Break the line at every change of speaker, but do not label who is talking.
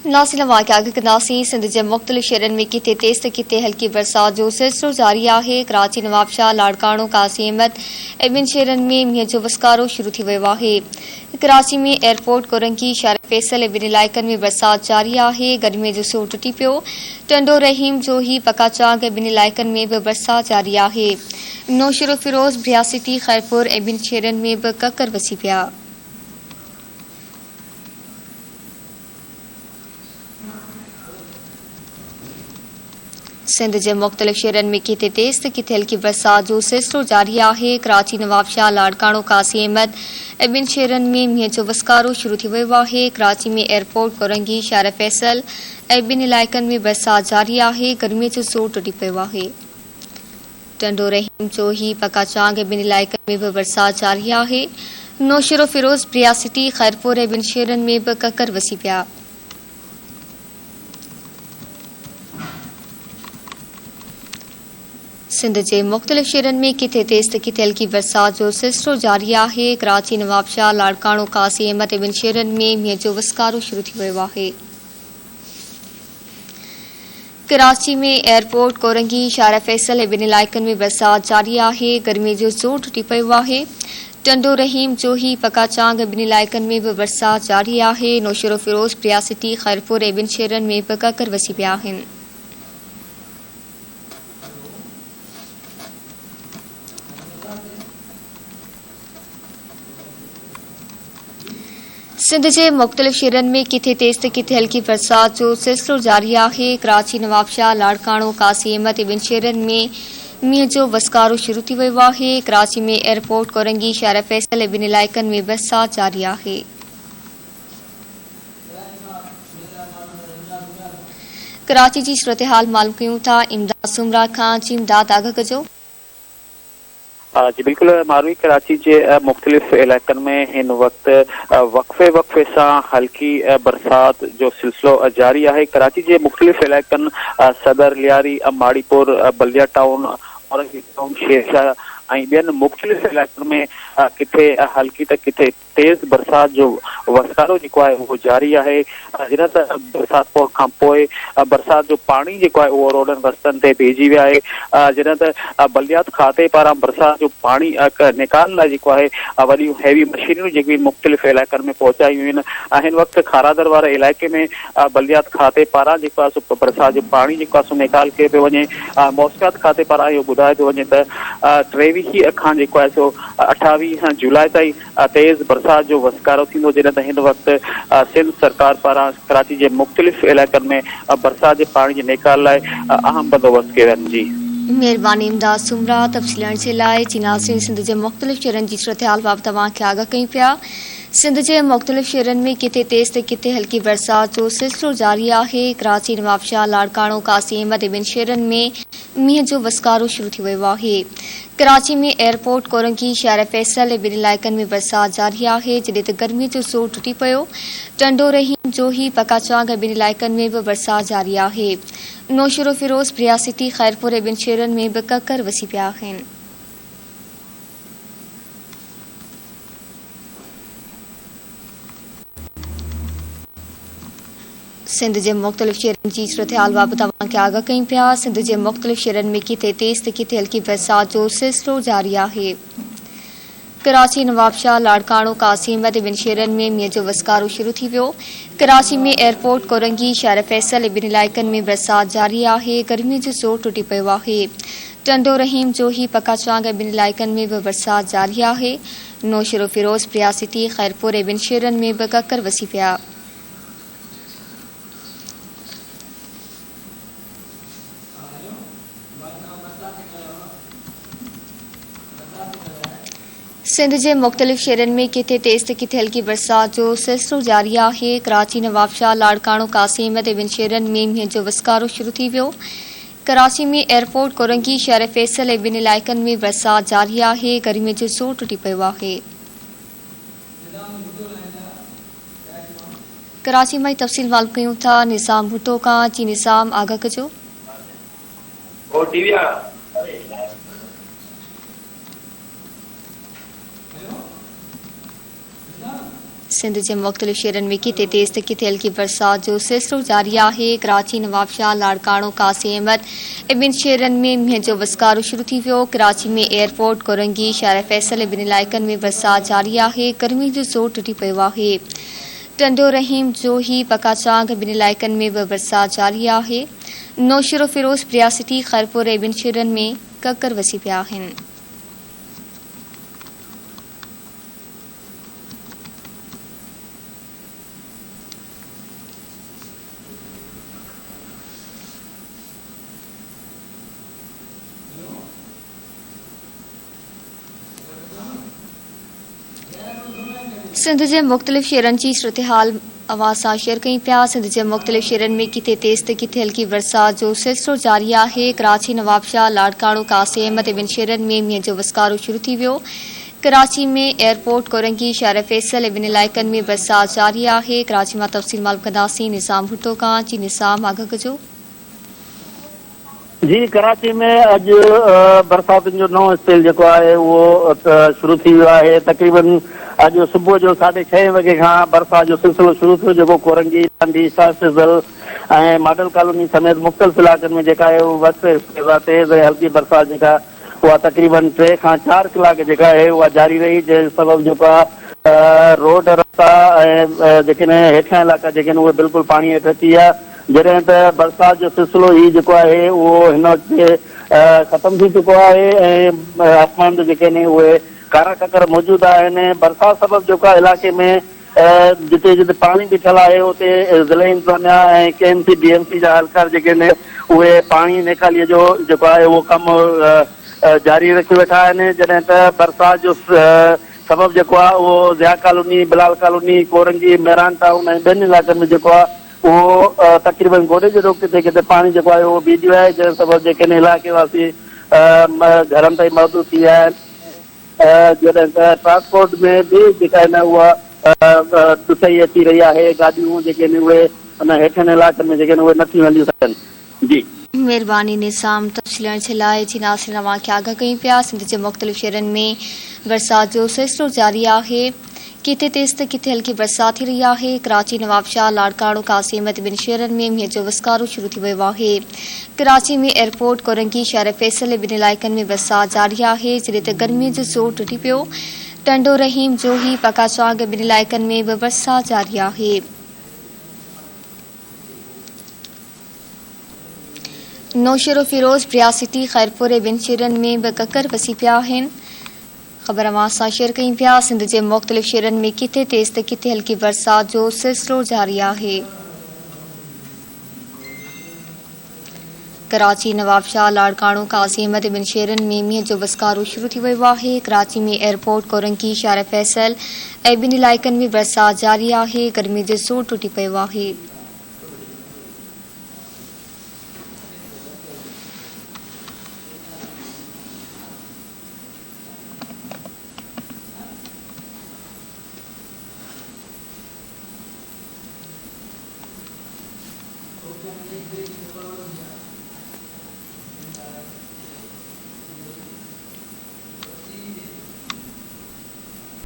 नासिल वाक़िया कंदासीं। सिंध जे मुख़्तलिफ़ शहरनि में किथे तेज़ त किथे हल्की बरसात जो सिलसिलो जारी आहे। कराची, नवाबशाह, लाड़काणो, कासी अहमद ऐं ॿिनि शहरनि में मींहं जो वसकारो शुरू थी वियो आहे। कराची में एयरपोर्ट, कोरंगी, शार फैसल ऐं ॿिनि इलाइक़नि में बरसात जारी आहे। गर्मीअ जो सूर टुटी पियो। टंडो, रहीम, जोही, पकाचांग ऐं ॿिनि इलाइक़नि में बि बरसात जारी आहे। नौशरो, फिरोज़, ब्रियासिटी, खैरपुर ऐं ॿिनि शहरनि में बि ककर वसी पिया। सिंध जे मुख़्तलिफ़ शहरनि में किथे तेज़ त किथे हल्की बरसात जो सिलसिलो जारी आहे। कराची, नवाबशाह, लाड़काणो, कासी अहमद ऐं ॿिनि शहरनि में मींहं जो वसकारो शुरू थी वियो आहे। कराची में एयरपोर्ट, कोरंगी, शार फैसल ऐं ॿिनि इलाइक़नि में बरसात जारी आहे। गर्मीअ जो ज़ोर टुटी पियो आहे। टंडो, रहीम, चोही, पकाचांग ऐं ॿिनि इलाइक़नि में बि बरसात जारी आहे। नौशरो, फिरोज़, ब्रियासिटी, खैरपुर ऐं ॿिनि शहरनि में बि ककर वसी पिया। सिंध जे मुख़्तलिफ़ शहरनि में किथे तेज़ त किथे हल्की बरसात जो सिलसिलो जारी आहे। कराची, नवाबशाह, लाड़काणो, कासी अहमद ऐं ॿिनि शहरनि में मींहं जो वसकारो शुरू थी वियो आहे। कराची में एयरपोर्ट, कोरंगी, शार फैसल ऐं ॿिनि इलाइक़नि में बरसात जारी आहे। गर्मीअ जो ज़ोर टुटी पियो आहे। टंडो, रहीम, जोही, पकाचांग ऐं ॿिनि इलाइक़नि में बि बरसात जारी आहे। नौशरो, फिरोज़, ब्रियासिटी, खैरपुर ऐं ॿिनि शहरनि में बि ककर वसी पिया आहिनि। सिंध जे मुख़्तलिफ़ शहरनि में किथे तेज़ त किथे हल्की बरसात जो सिलसिलो जारी आहे। कराची, नवाबशाह, लाड़काणो, कासी अहमद ऐं ॿिनि शहरनि में मींहं जो वसकारो शुरू थी वियो आहे। कराची में एयरपोर्ट, कोरंगी, शार फैसल ऐं ॿिनि इलाइक़नि में बरसात जारी आहे। कराची जी सूरत हाल मालूम कयूं था इमदाद सुमरा खां। जी इमदाद, आगाह कजो।
जी बिल्कुल मारवी, कराची के मुख्तलिफ इलाक़नि में हिन वक्त वक़फ़े सां हल्की बरसात जो सिलसिलो जारी है। कराची के मुख्तलिफ इलाक़नि सदर, लियारी, माड़ीपुर, बलिया टाउन, औरंगी टाउन, शेरशाह ऐं ॿियनि मुख़्तलिफ़ इलाइक़नि में किथे हल्की त किथे तेज़ बरसात जो वसकारो जेको आहे उहो जारी आहे। जिन त बरसात खां पोइ बरसात जो पाणी जेको आहे उहो रोडनि रस्तनि ते भीजी वियो आहे। जिन त बलियात खाते पारां बरसात जो पाणी निकारण लाइ जेको आहे वॾियूं हैवी मशीनरियूं जेकी मुख़्तलिफ़ इलाइक़नि में पहुचायूं आहिनि। हिन वक़्तु खारादर वारे इलाइक़े में बलियात खाते पारां जेको आहे सो बरसात जो पाणी जेको आहे सो निकाल कयो पियो वञे। मौसमियात खाते पारां इहो ॿुधायो पियो वञे त 23 खां जेको आहे सो 28 जुलाई ताईं तेज़ बरसात जो वसकारो थींदो। जिन त हिन वक़्तु सिंध सरकार पारां कराची जे मुख़्तलिफ़ इलाइक़नि में बरसात जे पाणी जे निकाल लाइ अहम बंदोबस्त कयो आहिनि। जी
महिरबानी इमदाद सुमरा। तफ़सील ॾियण जे लाइ जी नाज़रीन, सिंध जे मुख़्तलिफ़ शहरनि जी सूरत हाल बाबति तव्हांखे आगाह कयूं पिया। सिंध जे मुख़्तलिफ़ शहरनि में किथे तेज़ त किथे हल्की बरसात जो सिलसिलो जारी आहे। कराची, नवाबशाह, लाड़काणो, कासी अहमद ऐं ॿिनि शहरनि में मींहं जो वसकारो शुरू थी वियो आहे। कराची में एयरपोर्ट, कोरंगी, शार फैसल ऐं ॿिनि इलाइक़नि में बरसात जारी आहे। जॾहिं त गर्मीअ जो ज़ोर टुटी पियो। टंडो, रहीम, जोही, पकाचांग ऐं ॿिनि इलाइक़नि में बि बरसात जारी आहे। नौशरो, फिरोज़, ब्रियासिटी, खैरपुर ऐं ॿिनि शहरनि में बि ककर वसी पिया आहिनि। सिंध जे मुख़्तलिफ़ शहरनि जी सूरत हाल बाबति तव्हांखे आगाह कयूं पिया। सिंध जे मुख़्तलिफ़ शहरनि में किथे तेज़ त किथे हल्की बरसात जो सिलसिलो जारी आहे। कराची, नवाबशाह, लाड़काणो, कासी अहमद ऐं ॿिनि शहरनि में मींहं जो वसकारो शुरू थी वियो। कराची में एयरपोर्ट, कोरंगी, शार फैसल ऐं ॿिनि इलाइक़नि में बरसात जारी आहे। गर्मीअ जो ज़ोर टुटी पियो आहे। टंडो, रहीम, जोही, पकाचांग ऐं ॿिनि इलाइक़नि में बि बरसात जारी आहे। नौशरो, फिरोज़, ब्रियासिटी, खैरपुर ऐं ॿिनि शहरनि में बि ककर वसी पिया। सिंध जे मुख़्तलिफ़ शहरनि में किथे तेज़ त किथे हल्की बरसात जो सिलसिलो जारी आहे। कराची, नवाबशाह, लाड़काणो, कासी अहमद ऐं ॿिनि शहरनि में मींहं जो वसकारो शुरू थी वियो। कराची में एयरपोर्ट, कोरंगी, शार फैसल ऐं ॿिनि इलाइक़नि में बरसात जारी आहे। गर्मीअ जो ज़ोर टुटी पियो आहे। कराची मां तफ़सील मालूम कयूं था निज़ाम भुट्टो खां। जी निज़ाम, आगाह कजो। सिंध के मुख्तलिफ़ शहरन में किथे तेज़ तो किथे हल्की बरसात जो सिलसिलो जारी है। कराची, नवाबशाह, लाड़काणो, कासी अहमद ॿिन शहरन में मींहं जो वसकारो शुरू थी वियो। कराची में एयरपोर्ट, कोरंगी, शहर फैसल ॿिन इलाइक़नि में बरसात जारी है। गर्मी जो ज़ोर टुटी पियो है। टंडो, रहीम, जोही, पकाचांग ॿिन इलाइक़नि में भी बरसात जारी है। नौशरो, फिरोज, प्रियासिटी, खैरपुर ॿिन शहरन में ककर वसी पिया आहिनि। सिंध के मुख्तलिफ़ शहरन की सूरत-हाल अवां सां शेयर कई पिया। सिंध के मुख्तलिफ़ शहरन में किथे तेज़ तो किथे हल्की बरसात जो सिलसिलो जारी है। कराची, नवाबशाह, लाड़काणो, कासी अहमद ॿिन शहरन में मींहं जो वसकारो शुरू थी वियो। कराची में एयरपोर्ट, कोरंगी, शहर फैसल ॿिन इलाइक़नि में बरसात जारी है। कराची में तफ़सील मालूम कंदासीं निज़ाम भुट्टो का। जी निज़ाम, आगाह कजो।
जी, कराची में अज बरसात जो नओं स्पेल जो है वो शुरू थी वियो है। तकरीबन अज सुबह जो 6:30 वगे का बरसात जो सिलसिलो शुरू थो, जो कोरंगी, लांडी, शाह सिजल और मॉडल कॉलोनी समेत मुख्तलिफ इलाक़नि में जो है वक्फे तेज़ हल्की बरसात जो वह तकरीबन 3 खां 4 कलाक जो है वह जारी रही, जे सबब जो रोड रस्ता हेठियां इलाक़ा जो बिल्कुल पानी हेठि अची विया। जॾहिं त बरसात जो सिलसिलो ही जो है वो हिन वक़्तु ख़त्म थी चुको है। आसमान जो उहे कारा ककर मौजूद आहिनि। बरसात सबब जो इलाके में जिते जिते पानी बीठल है उते ज़िला इंतजामिया ऐं KMC DMC जा एहलकार जो उहे पानी निकालीअ जो है वो कम जारी रखी वेठा आहिनि। जॾहिं त बरसात जो सबब जो वो Zia colony, Bilal colony, Korangi, Mehran town ऐं ॿियनि इलाइक़नि में जो वो तकरीबन गोडे जो किथे किथे पानी जो है वो बीह है, जंहिं सबब इलाके वासी घरनि ताईं महदूद थी विया आहिनि। जॾहिं त ट्रांसपोर्ट में भी जेका उहा ॾुखियाई अची रही है। गाॾियूं जेके उहे उन हेठियनि इलाइक़नि में जेके उहे नथियूं हली सघनि। जी
मेहरबानी निज़ाम तफ़सील जे लाइ। जी नासिर अवां खे आगाह कई पिया। सिंध के मुख्तलिफ़ शहरन में बरसात जो सिलसिलो जारी है। किथे तेज़ तो किथे हल्की बरसात थी रही है। कराची, नवाबशाह, लाड़काणो, कासी अहमद ॿिन शहरन में मींहं जो वसकारो शुरू थी वियो है। कराची में एयरपोर्ट, कोरंगी, शहर फैसल ॿिन इलाइक़नि में बरसात जारी है, जॾहिं त गर्मी जो ज़ोर टुटी पियो। टंडो, रहीम, जोही, पकाचांग ॿिन इलाइक़नि में भी बरसात जारी है। नौशरो, फिरोज, प्रियासिटी, खैरपुर ॿिन शहरन में भी ककर वसी पिया आहिनि। खबर अवां सां शेयर कई पिया। सिंध के मुख्तलिफ़ शहरन में किथे तेज़ तो किथे हल्की बरसात जो सिलसिलो जारी है। कराची, नवाबशाह, लाड़काणो, कासी अहमद ॿिन शहरन में मींहं जो वसकारो शुरू थी वियो है। कराची में एयरपोर्ट, कोरंगी, शहर फैसल ऐं ॿिन इलाइक़नि में बरसात जारी है। गर्मी जो ज़ोर टुटी पियो है।